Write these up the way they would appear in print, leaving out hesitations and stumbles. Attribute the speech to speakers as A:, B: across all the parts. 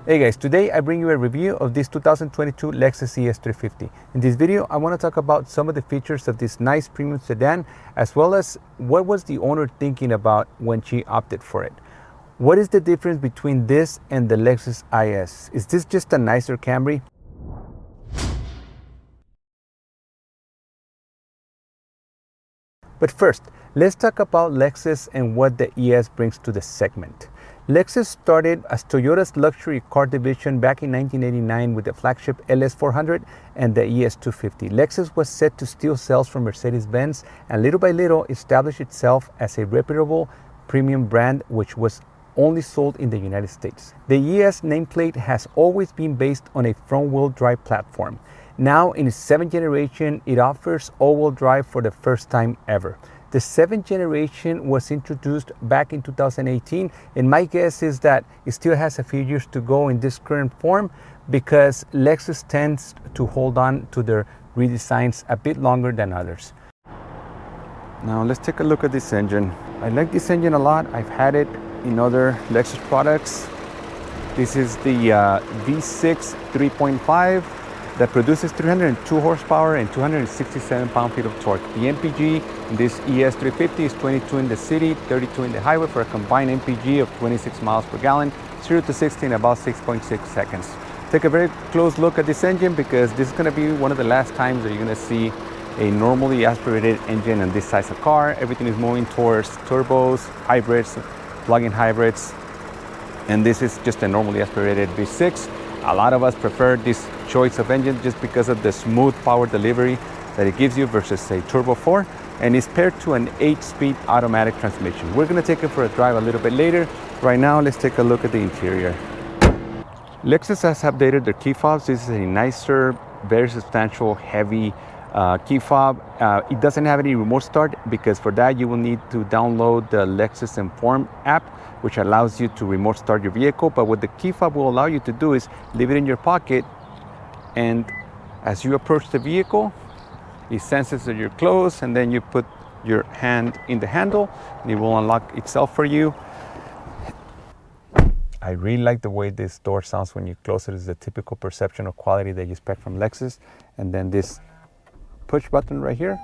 A: Hey guys, today I bring you a review of this 2022 Lexus ES350. In this video, I want to talk about some of the features of this nice premium sedan, as well as what was the owner thinking about when she opted for it. What is the difference between this and the Lexus IS? Is this just a nicer Camry? But first, let's talk about Lexus and what the ES brings to the segment. Lexus started as Toyota's luxury car division back in 1989 with the flagship LS400 and the ES250. Lexus was set to steal sales from Mercedes-Benz and little by little establish itself as a reputable premium brand which was only sold in the United States. The ES nameplate has always been based on a front-wheel drive platform. Now in its 7th generation, it offers all-wheel drive for the first time ever. The 7th generation was introduced back in 2018, and my guess is that it still has a few years to go in this current form because Lexus tends to hold on to their redesigns a bit longer than others. Now let's take a look at this engine. I like this engine a lot. I've had it in other Lexus products. This is the V6 3.5 that produces 302 horsepower and 267 pound-feet of torque. The MPG in this ES350 is 22 in the city, 32 in the highway for a combined MPG of 26 miles per gallon, 0 to 60 in about 6.6 seconds. Take a very close look at this engine because this is going to be one of the last times that you're going to see a normally aspirated engine in this size of car. Everything is moving towards turbos, hybrids, plug-in hybrids, and this is just a normally aspirated V6. A lot of us prefer this choice of engine just because of the smooth power delivery that it gives you versus a Turbo 4, and it's paired to an 8-speed automatic transmission. We're going to take it for a drive a little bit later. Right now, let's take a look at the interior. Lexus has updated their key fobs. This is a nicer, very substantial, heavy key fob. It doesn't have any remote start because for that you will need to download the Lexus Inform app, which allows you to remote start your vehicle. But what the key fob will allow you to do is leave it in your pocket, and as you approach the vehicle, it senses that you're close, and then you put your hand in the handle and it will unlock itself for you. I really like the way this door sounds when you close it. It's the typical perception of quality that you expect from Lexus. And then this push button right here,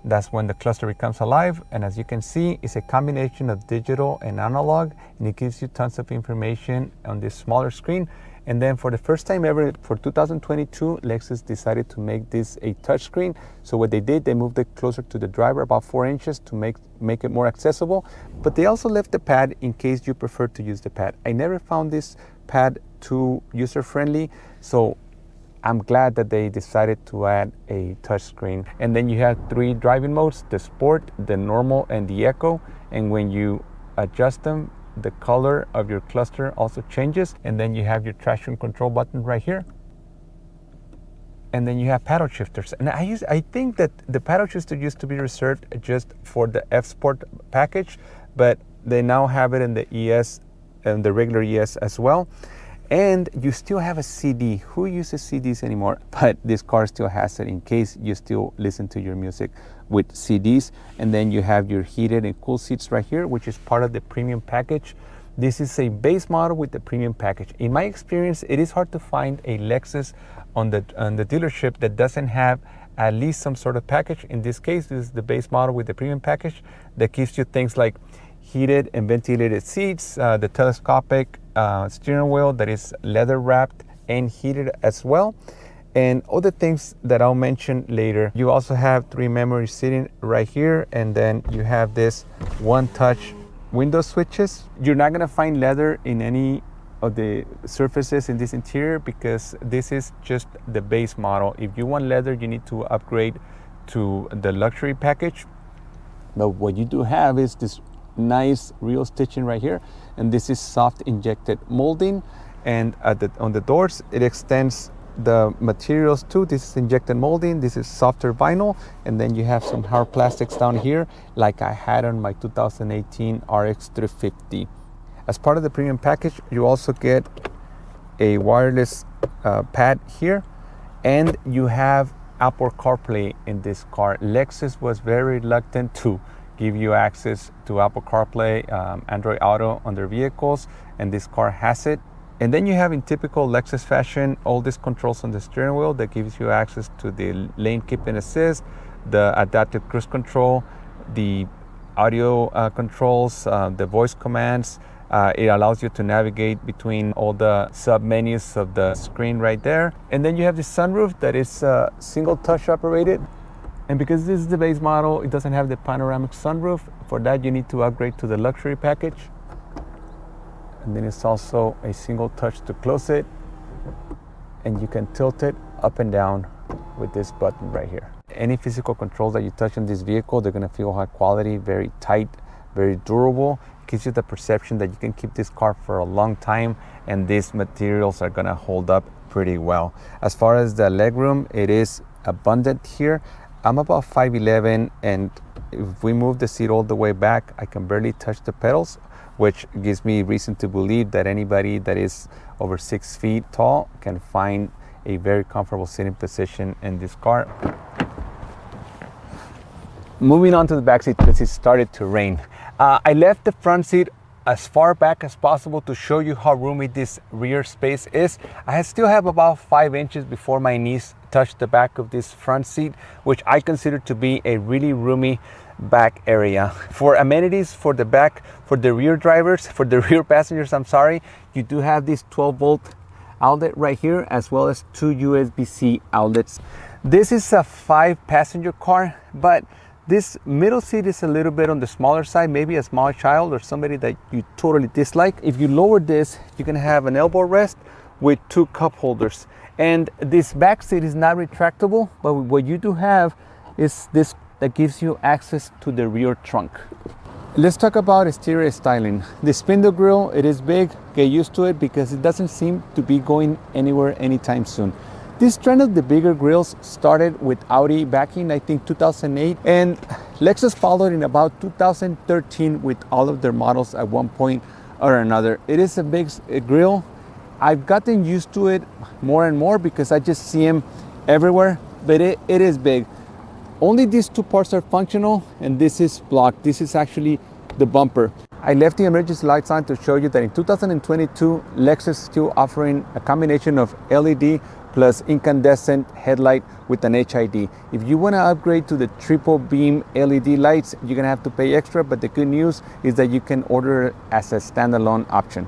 A: that's when the cluster becomes alive, and as you can see, it's a combination of digital and analog, and it gives you tons of information on this smaller screen. And then for the first time ever for 2022, Lexus decided to make this a touchscreen. So what they did, they moved it closer to the driver about 4 inches to make it more accessible, but they also left the pad in case you prefer to use the pad. I never found this pad too user-friendly, so I'm glad that they decided to add a touchscreen. And then you have 3 driving modes: the Sport, the Normal, and the Eco. And when you adjust them, the color of your cluster also changes. And then you have your traction control button right here. And then you have paddle shifters. And I think that the paddle shifter used to be reserved just for the F Sport package, but they now have it in the ES and the regular ES as well. And you still have a CD. Who uses CDs anymore? But this car still has it in case you still listen to your music with CDs. And then you have your heated and cool seats right here, which is part of the premium package. This is a base model with the premium package. In my experience, it is hard to find a Lexus on the dealership that doesn't have at least some sort of package. In this case, this is the base model with the premium package that gives you things like heated and ventilated seats, the telescopic steering wheel that is leather wrapped and heated as well, and other things that I'll mention later. You also have 3 memory seating right here, and then you have this one-touch window switches. You're not gonna find leather in any of the surfaces in this interior because this is just the base model. If you want leather, you need to upgrade to the luxury package. But what you do have is this nice real stitching right here, and this is soft injected molding, and on the doors it extends the materials too. This is injected molding, this is softer vinyl, and then you have some hard plastics down here like I had on my 2018 RX 350. As part of the premium package, you also get a wireless pad here, and you have Apple CarPlay in this car. Lexus was very reluctant to give you access to Apple CarPlay, Android Auto on their vehicles, and this car has it. And then you have, in typical Lexus fashion, all these controls on the steering wheel that gives you access to the lane keep and assist, the adaptive cruise control, the audio controls, the voice commands. It allows you to navigate between all the sub menus of the screen right there. And then you have the sunroof that is single touch operated. And because this is the base model, it doesn't have the panoramic sunroof. For that, you need to upgrade to the luxury package. And then it's also a single touch to close it. And you can tilt it up and down with this button right here. Any physical controls that you touch in this vehicle, they're gonna feel high quality, very tight, very durable. It gives you the perception that you can keep this car for a long time and these materials are gonna hold up pretty well. As far as the legroom, it is abundant here. I'm about 5'11", and if we move the seat all the way back, I can barely touch the pedals, which gives me reason to believe that anybody that is over 6 feet tall can find a very comfortable sitting position in this car. Moving on to the back seat because it started to rain. I left the front seat as far back as possible to show you how roomy this rear space is. I still have about 5 inches before my knees touch the back of this front seat, which I consider to be a really roomy back area. For amenities for the back, for the rear drivers, for the rear passengers, I'm sorry, you do have this 12-volt outlet right here, as well as 2 USB-C outlets. This is a 5-passenger car, but this middle seat is a little bit on the smaller side, maybe a small child or somebody that you totally dislike. If you lower this, you can have an elbow rest with 2 cup holders. And this back seat is not retractable, but what you do have is this that gives you access to the rear trunk. Let's talk about exterior styling. The spindle grille, it is big, get used to it because it doesn't seem to be going anywhere anytime soon. This trend of the bigger grills started with Audi back in, I think, 2008, and Lexus followed in about 2013 with all of their models at one point or another. It is a big grill. I've gotten used to it more and more because I just see them everywhere, but it is big. Only these 2 parts are functional, and this is blocked. This is actually the bumper. I left the emergency lights on to show you that in 2022, Lexus is still offering a combination of LED plus incandescent headlight with an HID. If you want to upgrade to the triple beam LED lights, you're gonna have to pay extra, but the good news is that you can order it as a standalone option.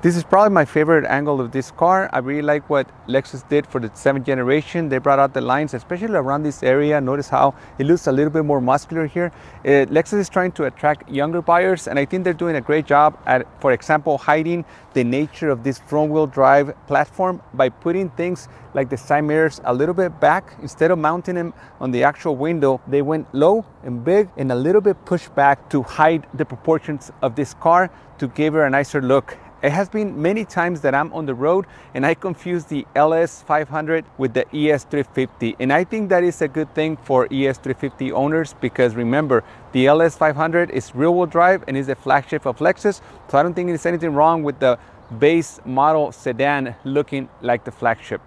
A: This is probably my favorite angle of this car. I really like what Lexus did for the 7th generation. They brought out the lines, especially around this area. Notice how it looks a little bit more muscular here. Lexus is trying to attract younger buyers, and I think they're doing a great job at, for example, hiding the nature of this front-wheel drive platform by putting things like the side mirrors a little bit back. Instead of mounting them on the actual window, they went low and big and a little bit pushed back to hide the proportions of this car to give her a nicer look. It has been many times that I'm on the road and I confuse the LS500 with the ES350. And I think that is a good thing for ES350 owners because remember, the LS500 is rear-wheel drive and is the flagship of Lexus. So I don't think there's anything wrong with the base model sedan looking like the flagship.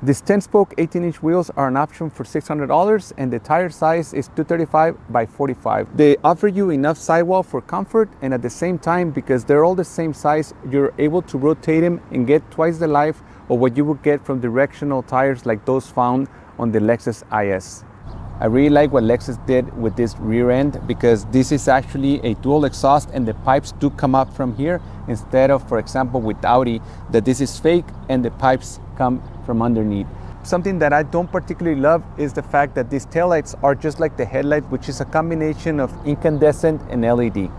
A: These 10-spoke 18-inch wheels are an option for $600 and the tire size is 235 by 45. They offer you enough sidewall for comfort, and at the same time, because they're all the same size, you're able to rotate them and get twice the life of what you would get from directional tires like those found on the Lexus IS. I really like what Lexus did with this rear end because this is actually a dual exhaust and the pipes do come up from here instead of, for example, with Audi, that this is fake and the pipes come from underneath. Something that I don't particularly love is the fact that these taillights are just like the headlight, which is a combination of incandescent and LED.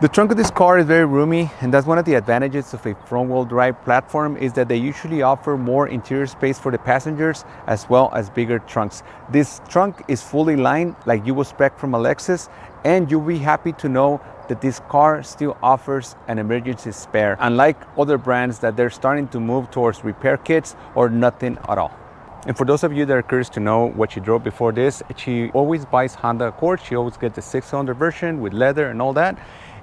A: The trunk of this car is very roomy, and that's one of the advantages of a front-wheel drive platform is that they usually offer more interior space for the passengers as well as bigger trunks. This trunk is fully lined like you would expect from a Lexus, and you'll be happy to know that this car still offers an emergency spare, unlike other brands that they're starting to move towards repair kits or nothing at all. And for those of you that are curious to know what she drove before this, she always buys Honda Accord. She always gets the 6-cylinder version with leather and all that.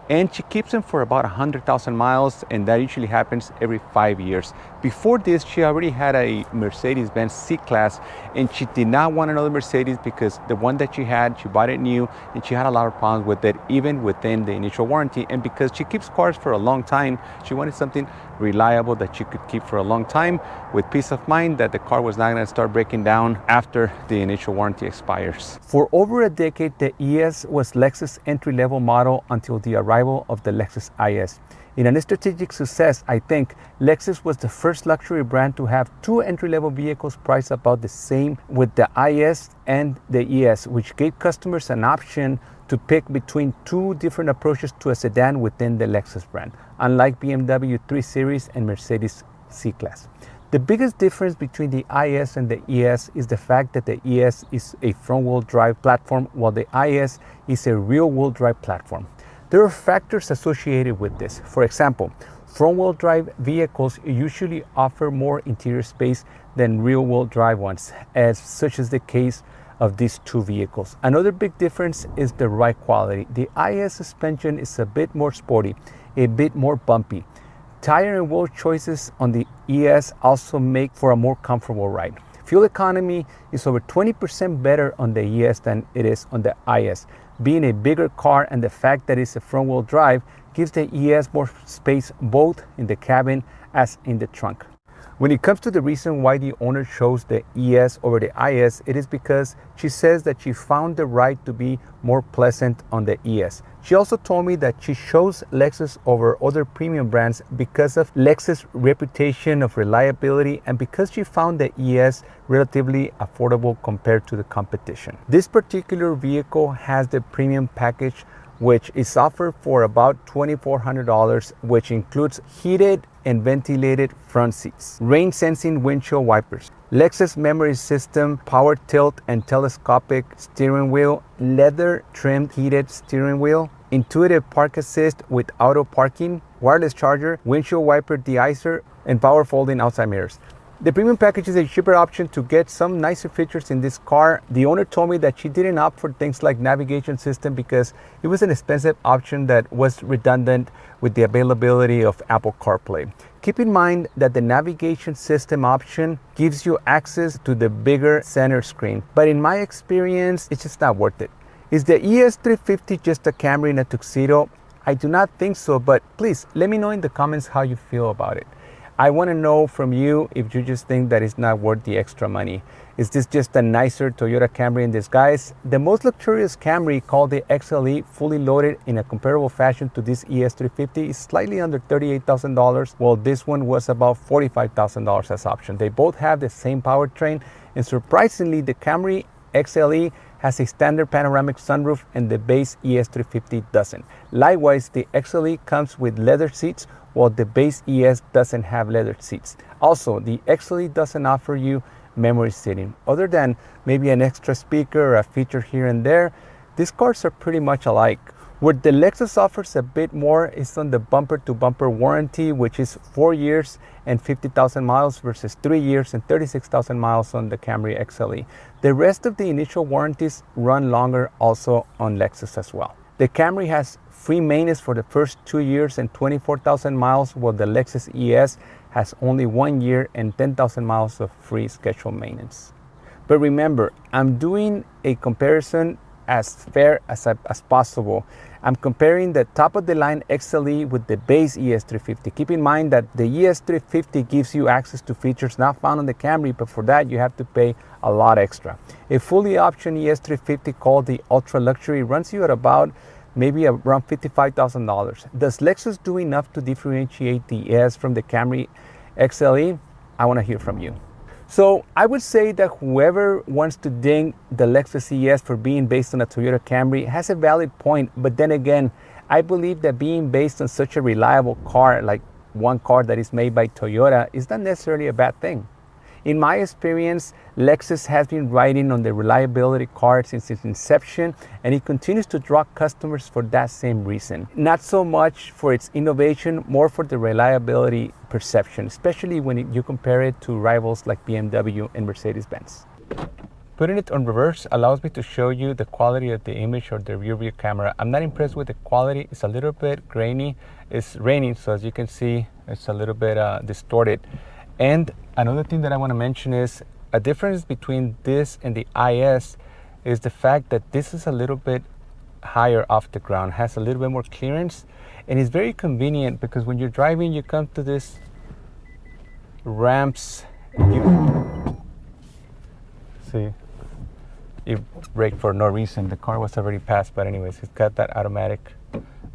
A: and she keeps them for about 100,000 miles, and that usually happens every 5 years. Before this, she already had a Mercedes-Benz C-Class, and she did not want another Mercedes because the one that she had, she bought it new, and she had a lot of problems with it, even within the initial warranty. And because she keeps cars for a long time, she wanted something reliable that she could keep for a long time with peace of mind that the car was not going to start breaking down after the initial warranty expires. For over a decade, the ES was Lexus' entry-level model until the arrival of the Lexus IS. In a strategic success, I think Lexus was the first luxury brand to have two entry-level vehicles priced about the same, with the IS and the ES, which gave customers an option to pick between two different approaches to a sedan within the Lexus brand, unlike BMW 3 Series and Mercedes C-Class. The biggest difference between the IS and the ES is the fact that the ES is a front-wheel drive platform, while the IS is a rear-wheel drive platform. There are factors associated with this. For example, front-wheel drive vehicles usually offer more interior space than rear-wheel drive ones, as such is the case of these two vehicles. Another big difference is the ride quality. The IS suspension is a bit more sporty, a bit more bumpy. Tire and wheel choices on the ES also make for a more comfortable ride. Fuel economy is over 20% better on the ES than it is on the IS. Being a bigger car and the fact that it's a front-wheel drive gives the ES more space both in the cabin as in the trunk. When it comes to the reason why the owner chose the ES over the IS, it is because she says that she found the ride to be more pleasant on the ES. She also told me that she chose Lexus over other premium brands because of Lexus' reputation of reliability and because she found the ES relatively affordable compared to the competition. This particular vehicle has the premium package, which is offered for about $2,400, which includes heated and ventilated front seats, rain sensing windshield wipers, Lexus memory system, power tilt and telescopic steering wheel, leather trimmed heated steering wheel, intuitive park assist with auto parking, wireless charger, windshield wiper deicer, and power folding outside mirrors. The premium package is a cheaper option to get some nicer features in this car. The owner told me that she didn't opt for things like navigation system because it was an expensive option that was redundant with the availability of Apple CarPlay. Keep in mind that the navigation system option gives you access to the bigger center screen, but in my experience, it's just not worth it. Is the ES350 just a Camry in a tuxedo? I do not think so, but please let me know in the comments how you feel about it. I want to know from you if you just think that it's not worth the extra money. Is this just a nicer Toyota Camry in disguise? The most luxurious Camry, called the XLE, fully loaded in a comparable fashion to this ES350, is slightly under $38,000, while this one was about $45,000 as option. They both have the same powertrain, and surprisingly, the Camry XLE has a standard panoramic sunroof and the base ES350 doesn't. Likewise, the XLE comes with leather seats, while the base ES doesn't have leather seats. Also, the XLE doesn't offer you memory seating. Other than maybe an extra speaker or a feature here and there, these cars are pretty much alike. Where the Lexus offers a bit more is on the bumper-to-bumper warranty, which is 4 years and 50,000 miles versus 3 years and 36,000 miles on the Camry XLE. The rest of the initial warranties run longer also on Lexus as well. The Camry has free maintenance for the first 2 years and 24,000 miles, while the Lexus ES has only 1 year and 10,000 miles of free scheduled maintenance. But remember, I'm doing a comparison as fair as possible. I'm comparing the top-of-the-line XLE with the base ES350. Keep in mind that the ES350 gives you access to features not found on the Camry, but for that you have to pay a lot extra. A fully optioned ES350 called the Ultra Luxury runs you at about maybe around $55,000. Does Lexus do enough to differentiate the ES from the Camry XLE? I want to hear from you. So I would say that whoever wants to ding the Lexus ES for being based on a Toyota Camry has a valid point, but then again, I believe that being based on such a reliable car, like one car that is made by Toyota, is not necessarily a bad thing. In my experience, Lexus has been riding on the reliability card since its inception, and it continues to draw customers for that same reason. Not so much for its innovation, more for the reliability perception, especially when you compare it to rivals like BMW and Mercedes-Benz. Putting it on reverse allows me to show you the quality of the image or the rear view camera. I'm not impressed with the quality. It's a little bit grainy. It's raining, so as you can see, it's a little bit distorted. And another thing that I want to mention is a difference between this and the IS is the fact that this is a little bit higher off the ground, has a little bit more clearance, and it's very convenient because when you're driving, you come to this ramps, you brake for no reason. The car was already passed, but anyways, it's got that automatic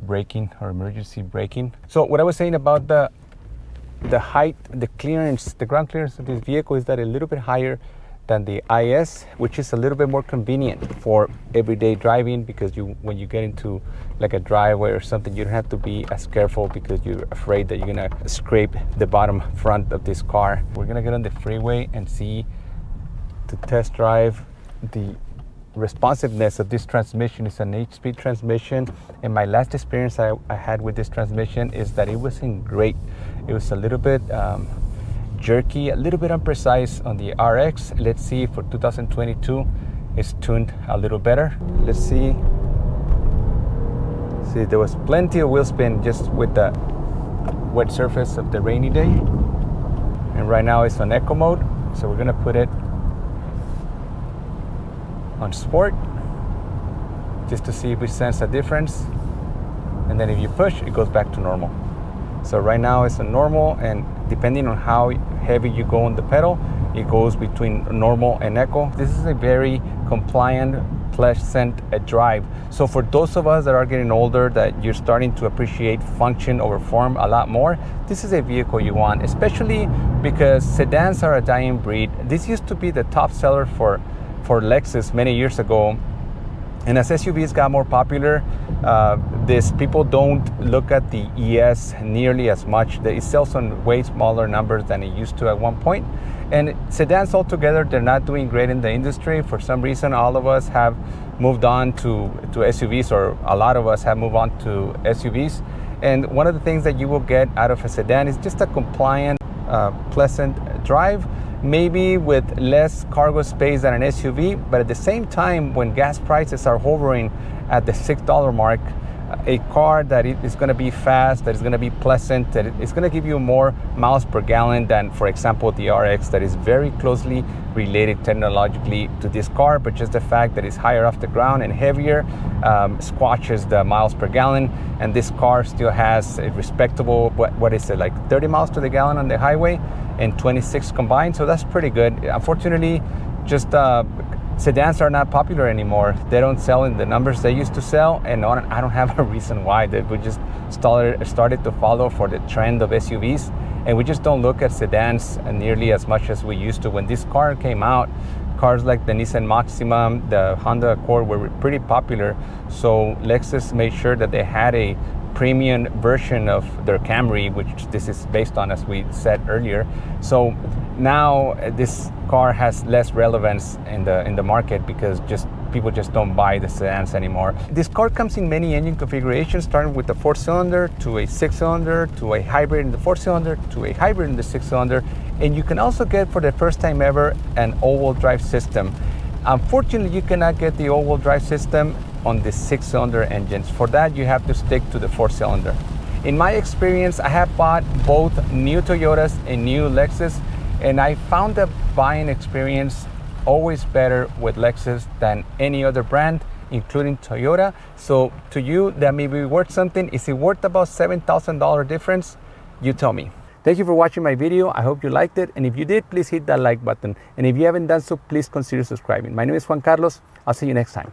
A: braking or emergency braking. So what I was saying about the height, the clearance, the ground clearance of this vehicle is that a little bit higher than the IS, which is a little bit more convenient for everyday driving because when you get into like a driveway or something, you don't have to be as careful because you're afraid that you're gonna scrape the bottom front of this car. We're gonna get on the freeway and see, to test drive the responsiveness of this transmission. Is an 8-speed transmission, and my last experience I had with this transmission is that it wasn't great. It was a little bit jerky, a little bit imprecise on the RX. Let's see for 2022 it's tuned a little better. Let's see. See, there was plenty of wheel spin just with the wet surface of the rainy day, and right now it's on eco mode, so we're gonna put it on sport just to see if we sense a difference, and then if you push, it goes back to normal. So right now it's a normal, and depending on how heavy you go on the pedal, it goes between normal and eco. This is a very compliant, pleasant drive. So for those of us that are getting older, that you're starting to appreciate function over form a lot more, this is a vehicle you want, especially because sedans are a dying breed. This used to be the top seller for Lexus many years ago, and as SUVs got more popular, people don't look at the ES nearly as much. It sells on way smaller numbers than it used to at one point. And sedans altogether, they're not doing great in the industry. For some reason, all of us have moved on to SUVs, or a lot of us have moved on to SUVs. And one of the things that you will get out of a sedan is just a compliant, pleasant drive, maybe with less cargo space than an SUV, but at the same time, when gas prices are hovering at the $6 mark, a car that is going to be fast, that is going to be pleasant, that is going to give you more miles per gallon than, for example, the RX, that is very closely related technologically to this car, but just the fact that it's higher off the ground and heavier squashes the miles per gallon. And this car still has a respectable, what is it, like 30 miles to the gallon on the highway and 26 combined, so that's pretty good. Unfortunately, just sedans are not popular anymore. They don't sell in the numbers they used to sell, and I don't have a reason why. That we just started to follow for the trend of SUVs, and we just don't look at sedans nearly as much as we used to. When this car came out, cars like the Nissan Maxima, the Honda Accord were pretty popular, so Lexus made sure that they had a premium version of their Camry, which this is based on, as we said earlier. So now this car has less relevance in the market because people just don't buy the sedans anymore. This car comes in many engine configurations, starting with a 4-cylinder to a 6-cylinder to a hybrid in the 4-cylinder to a hybrid in the 6-cylinder, and you can also get, for the first time ever, an all-wheel drive system. Unfortunately, you cannot get the all-wheel drive system on the 6-cylinder engines. For that, you have to stick to the 4-cylinder. In my experience, I have bought both new Toyotas and new Lexus, and I found the buying experience always better with Lexus than any other brand, including Toyota. So to you, that may be worth something. Is it worth about $7,000 difference? You tell me. Thank you for watching my video. I hope you liked it. And if you did, please hit that like button. And if you haven't done so, please consider subscribing. My name is Juan Carlos. I'll see you next time.